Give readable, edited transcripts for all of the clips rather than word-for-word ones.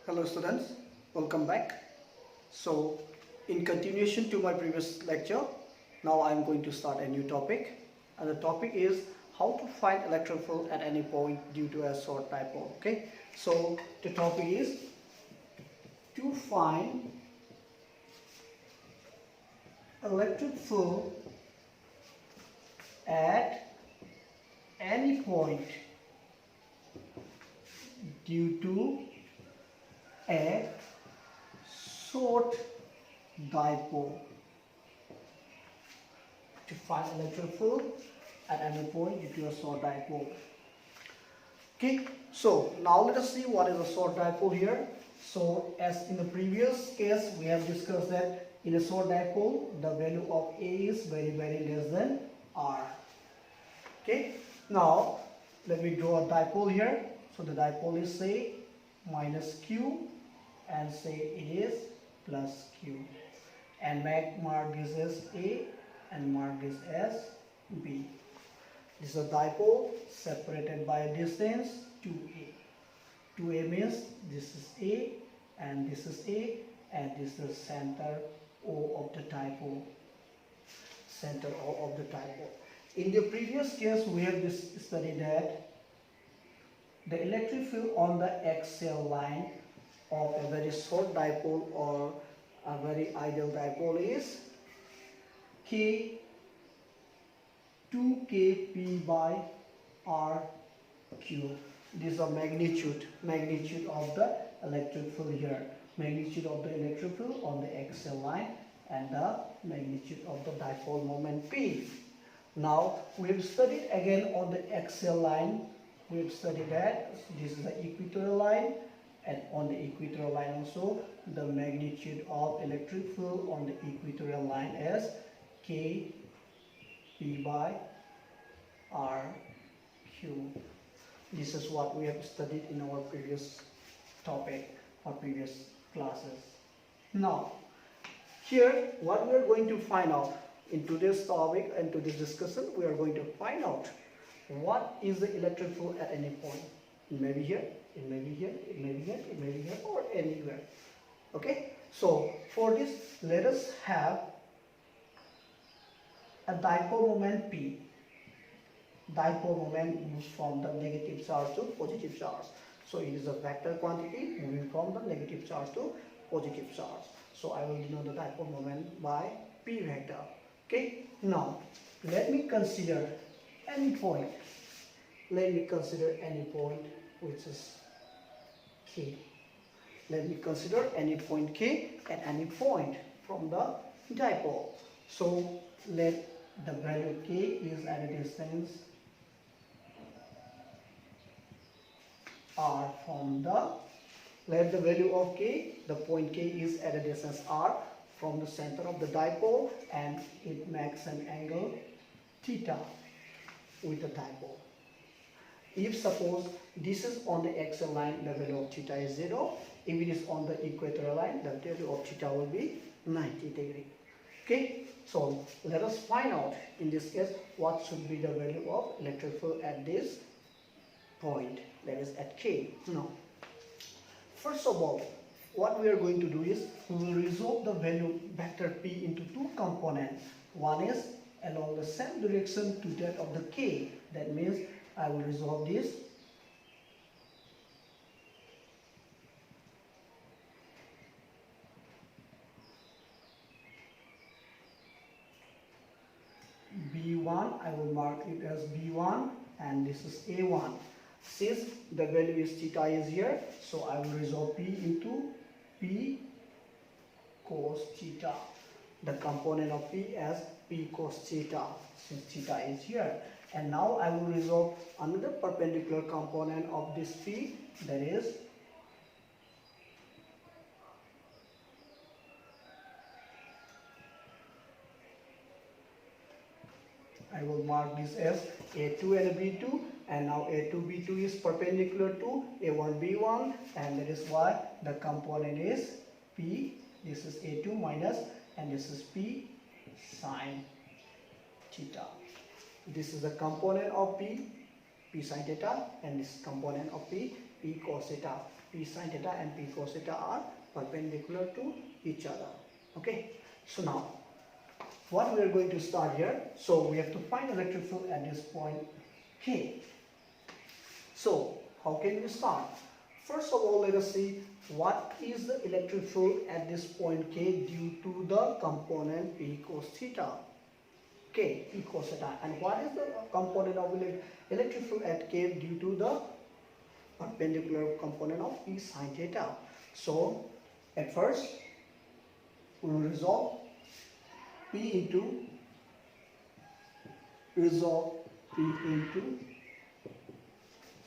Hello students, welcome back. So in continuation to my previous lecture, now I am going to start a new topic, and the topic is how to find electric field at any point due to a short dipole. Okay, so the topic is to find electric field at any point due to a short dipole. To find electric field at any point due to a short dipole. Okay, so now let us see what is a short dipole here. So as in the previous case we have discussed that in a short dipole the value of A is very less than R. Okay, now let me draw a dipole here. So the dipole is say minus Q and say it is plus Q, and mark this as A and mark this as B. This is a dipole separated by a distance 2A. 2A means this is A and this is A, and this is the center O of the dipole. Center O of the dipole. In the previous case we have studied that the electric field on the axial line of a very short dipole or a very ideal dipole is K 2kp by RQ. This is the magnitude of the electric field here. Magnitude of the electric field on the axial line and the magnitude of the dipole moment P. Now we have studied again on the axial line. We have studied that this is the equatorial line, and on the equatorial line also the magnitude of electric field on the equatorial line is K P by RQ. This is what we have studied in our previous topic or previous classes. Now, here what we are going to find out in today's topic and today's discussion, we are going to find out what is the electric field at any point. It may be here, it may be here, it may be here, it may be here, or anywhere. Okay, so for this let us have a dipole moment P. Dipole moment moves from the negative charge to positive charge. So it is a vector quantity moving from the negative charge to positive charge. So I will denote the dipole moment by P vector. Okay, now let me consider any point. Let me consider any point which is K. Let me consider any point K at any point from the dipole. So let the value K is at a distance R from the, let the value of K, the point K is at a distance R from the center of the dipole, and it makes an angle theta with the dipole. If suppose this is on the axial line, the value of theta is 0. If it is on the equatorial line, the value of theta will be 90 degree. Okay, so let us find out in this case what should be the value of electric field at this point, that is at K. Now, first of all, what we are going to do is we will resolve the value vector P into two components. One is along the same direction to that of the K. That means I will resolve this B1, I will mark it as B1, and this is A1. Since the value is theta is here, so I will resolve P into P cos theta. The component of P as P cos theta, since theta is here. And now I will resolve another perpendicular component of this P, that is I will mark this as A2 and B2, and now A2 B2 is perpendicular to A1 B1, and that is why the component is P. This is A2 minus, and this is P sine theta. This is the component of P, P sine theta, and this component of P, P cos theta. P sin theta and P cos theta are perpendicular to each other. Okay, so now what we are going to start here, so we have to find electric field at this point K. So how can we start? First of all, let us see what is the electric field at this point K due to the component P cos theta. K, P cos theta. And what is the component of electric field at K due to the perpendicular component of P sin theta? So at first we will resolve P into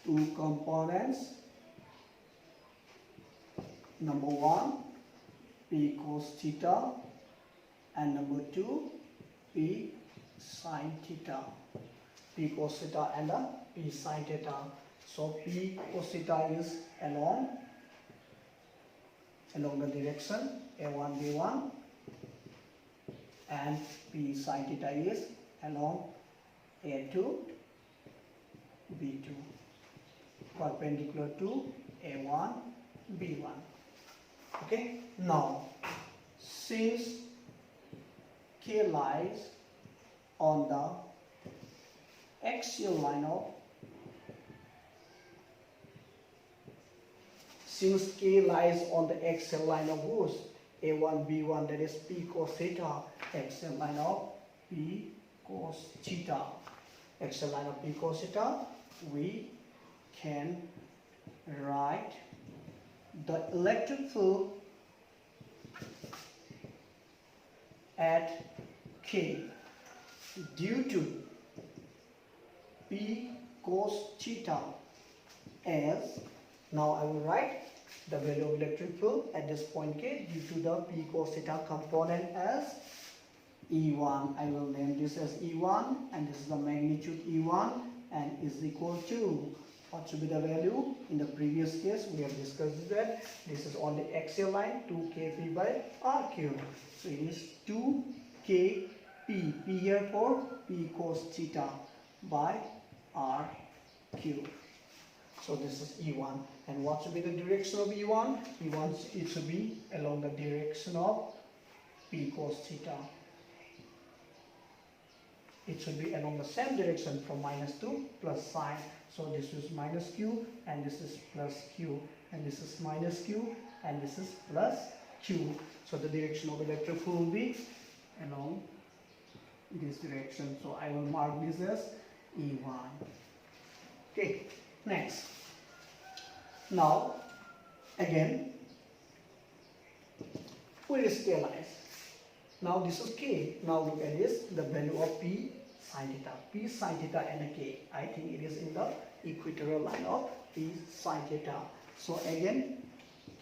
two components. Number one, P cos theta, and number two, P sin theta. P cos theta and P sin theta. So P cos theta is along the direction A1 B1, and P sin theta is along A2 B2, perpendicular to A1 B1. Okay, now since K lies on the axial line of whose A1 B1, that is P cos theta, axial line of P cos theta, axial line of P cos theta, we can write the electric field at K due to P cos theta as, now I will write the value of electric field at this point K due to the P cos theta component as E1. I will name this as E1, and this is the magnitude E1, and is equal to, what should be the value? In the previous case we have discussed that this is on the axial line, 2kp by RQ. So it is 2kp, P here for P cos theta by RQ. So this is E1. And what should be the direction of E1? E1, it should be along the direction of P cos theta. It should be along the same direction from minus to plus sign. So this is minus Q, and this is plus Q, and this is minus Q, and this is plus Q. So the direction of electric field will be along this direction. So I will mark this as E1. Okay, next. Now again where is K lies? Now this is K. Now look at this, the value of P sin theta. P sin theta and K. I think it is in the equatorial line of P sin theta. So again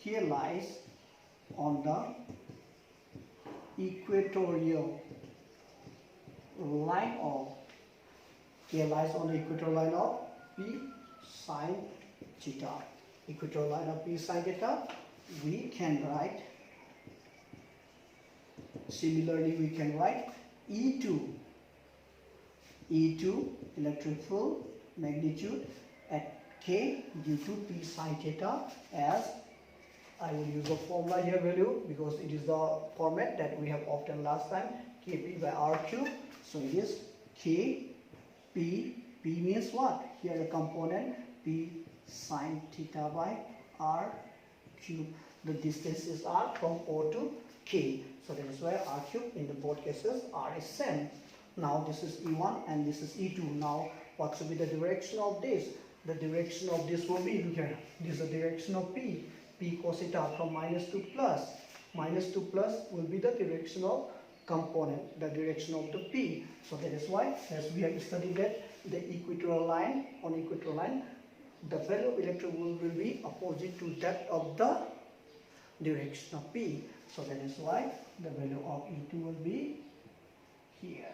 K lies on the equatorial line of P sin theta. Equatorial line of P sin theta. We can write, similarly we can write E2 electric field magnitude at K due to P sin theta as, I will use the formula here value because it is the format that we have obtained last time, Kp by RQ. So it is K P means what? Here the component P sin theta by R cube. The distances are from O to K. So that is why R cube in the both cases R is same. Now this is E1 and this is E2. Now what should be the direction of this? The direction of this will be, look here, this is the direction of P cos theta from minus to plus. Minus to plus will be the direction of component, the direction of the P. So that is why, as we have studied that the equatorial line, on equatorial line, the value of electric field will be opposite to that of the direction of P. So that is why the value of E2 will be here.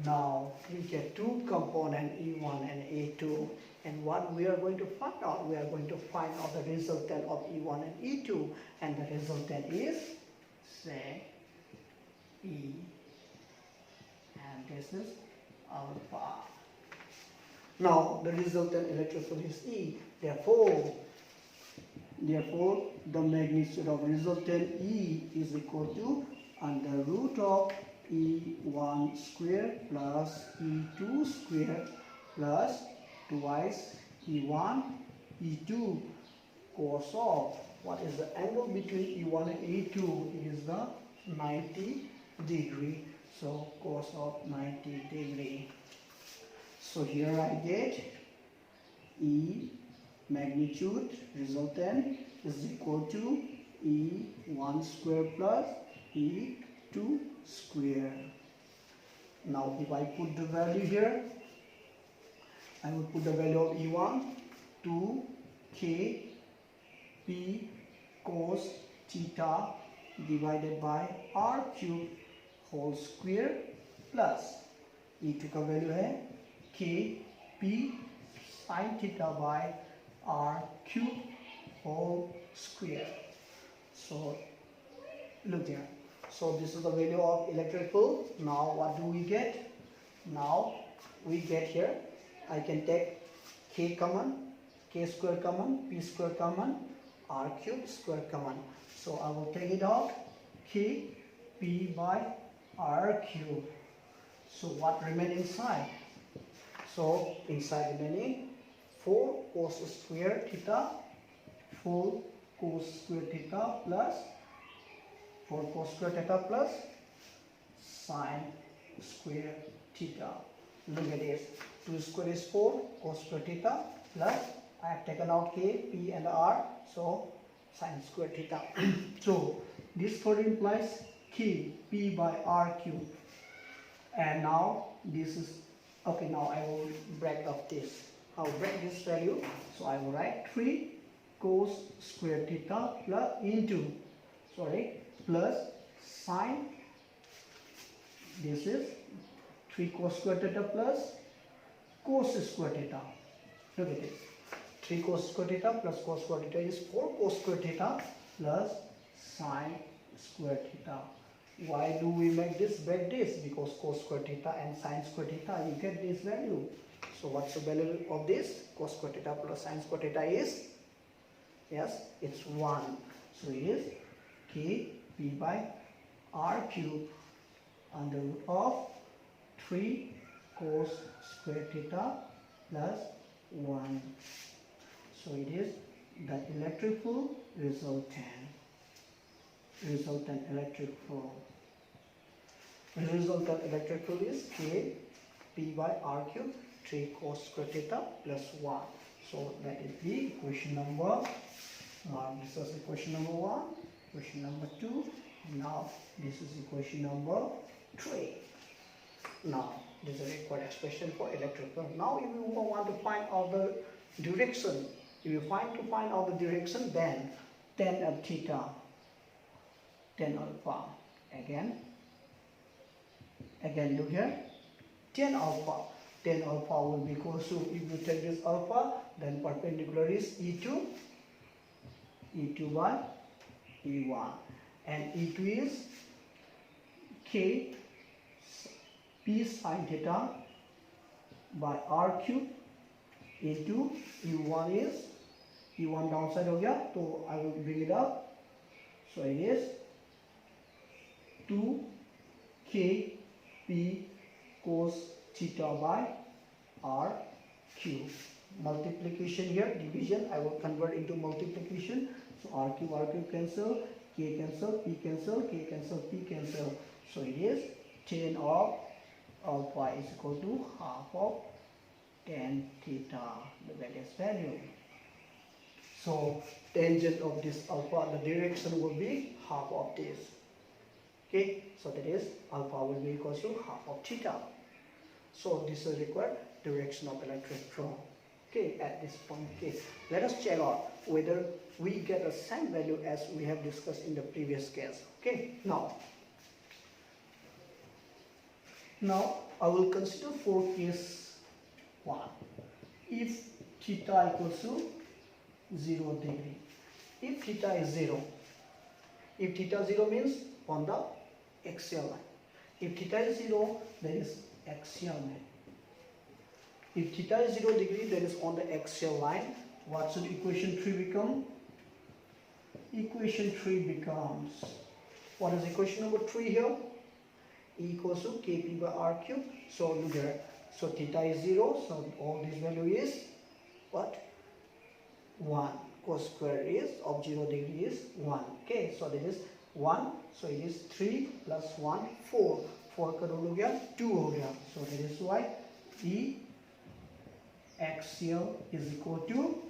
Now we get two components E1 and E2, and what we are going to find out, we are going to find out the resultant of E1 and E2, and the resultant is, say, E, and this is alpha. Now the resultant electric field is E, therefore Therefore, the magnitude of resultant E is equal to under root of E1 square plus E2 square plus twice E1 E2 cos of, what is the angle between E1 and E2? It is the 90 degree. So cos of 90 degree. So here I get E magnitude resultant is equal to E1 square plus E2 square. Now if I put the value here, I would put the value of E1 to K P cos theta divided by R cube whole square plus E2 का value है K P sin theta by R cube whole square. So look there. So this is the value of electric field. Now what do we get? Now we get here, I can take K common, K square common, P square common, R cube square common. So I will take it out, K P by R cube. So what remain inside? So inside remaining 4 cos square theta, 4 cos square theta plus 4 cos square theta plus sine square theta. Look at this. 2 square is 4 cos square theta plus I have taken out K, P and R, so sine square theta. So this further implies K P by R cube. And now this is okay. Now I will break up this. I will break this value. So I will write 3 cos square theta plus into plus sine. This is 3 cos square theta plus cos square theta. Look at this. 3 cos square theta plus cos square theta is 4 cos square theta plus sine square theta. Why do we make this break this? Because cos square theta and sine square theta, you get this value. So what's the value of this? Cos square theta plus sine square theta is, yes, it's 1. So it is K P by R cube under root of 3 cos square theta plus 1. So it is the electric field resultant electric field. The resultant electric field is K P by R cube 3 cos square theta plus 1. So that is the equation number. This is equation number 1, equation number 2. Now this is equation number 3. Now this is a required expression for electric field. Now if you want to find out the direction, if you find out the direction, then tan of theta, tan alpha, again look here, tan alpha will be equal to, if you take this alpha, then perpendicular is E2 by E1, and E2 is K P sin theta by R cube into E1 is, E1 downside हो गया, तो I will bring it up. So it is 2 K P cos theta by R cube. Multiplication here, division, I will convert into multiplication. So R cube cancel, K cancel, P cancel, K cancel, P cancel. So it is tan of alpha is equal to half of tan theta, the various value. So tangent of this alpha, the direction will be half of this. Okay, so that is alpha will be equal to half of theta. So this is required direction of electric field. Okay, at this point, okay, let us check out whether we get the same value as we have discussed in the previous case. Okay, now I will consider for case 1. If theta equals to 0 degree, if theta is 0, if theta 0 means on the axial line. If theta is 0, that is axial line. If theta is 0 degree, that is on the axial line. What should equation 3 become? equation 3 becomes, what is equation number 3 here? E equals to kp by r cube. So look here, so theta is 0, so all this value is what? 1. Cos square is of 0 degree is 1. Okay, so this is 1, so it is 3 plus 1 4, 4 का 2 हो गया 2 हो गया. So that is why E axial is equal to,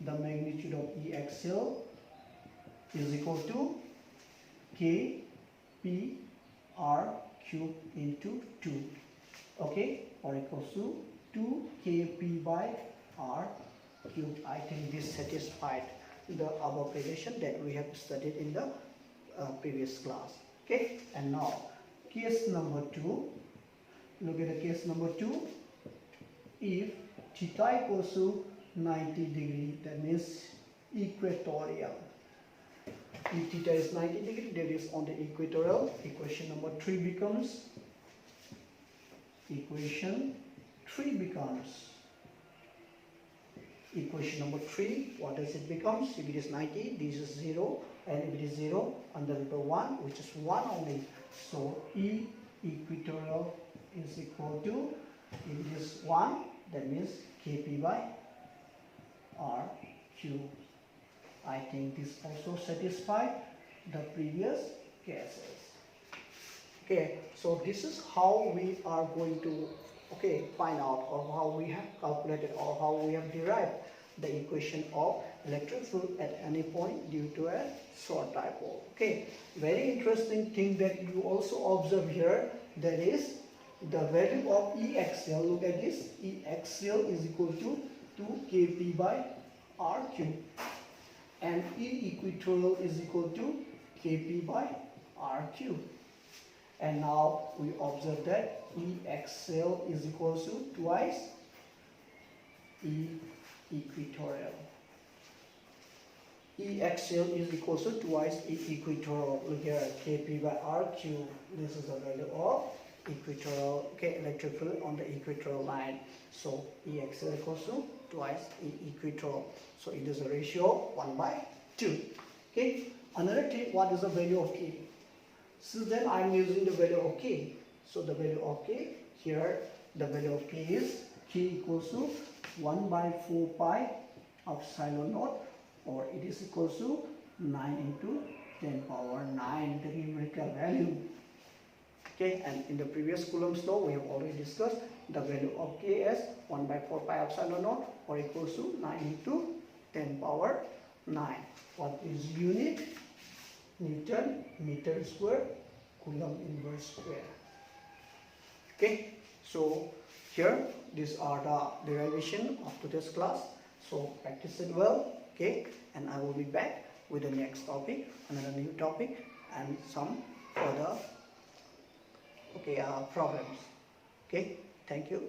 the magnitude of E axial is equal to K P R cube into 2. Okay, or equals to 2 Kp by R cube. I think this satisfied the above relation that we have studied in the previous class. Okay, and now case number 2. Look at the case number 2. If theta equals to 90 degree, that means equatorial. If theta is 90 degree, that is on the equatorial. Equation number 3 becomes, equation 3 becomes, equation number 3, what does it become? If it is 90, this is 0, and if it is 0, under root of 1, which is 1 only. So E equatorial is equal to, if it is 1, that means Kp by R cube. I think this also satisfied the previous cases. Okay, so this is how we are going to find out, or how we have calculated, or how we have derived the equation of electric field at any point due to a short dipole. Okay, very interesting thing that you also observe here, that is the value of E axial. Look at this, E axial is equal to 2 Kp by R cube, and E equatorial is equal to Kp by R cube. And now we observe that E axial is equal to twice E equatorial. E axial is equal to twice E equatorial. Look here, Kp by R cube. This is the value of equatorial, electric field on the equatorial line. So E axial equals to twice E equatorial. So it is a ratio of 1 by 2. Okay. Another thing, what is the value of K? Since then I am using the value of K. So the value of K, here the value of K is K equals to 1 by 4 pi epsilon naught, or it is equals to 9 into 10 power 9, the numerical value. Okay, and in the previous Coulomb's law we have already discussed the value of K as 1 by 4 pi epsilon naught, or equals to 9 into 10 power 9. What is unit? Newton meter square, Coulomb inverse square. Okay, so here these are the derivation of today's class. So practice it well. Okay, and I will be back with the next topic, another new topic, and some further problems. Okay, thank you.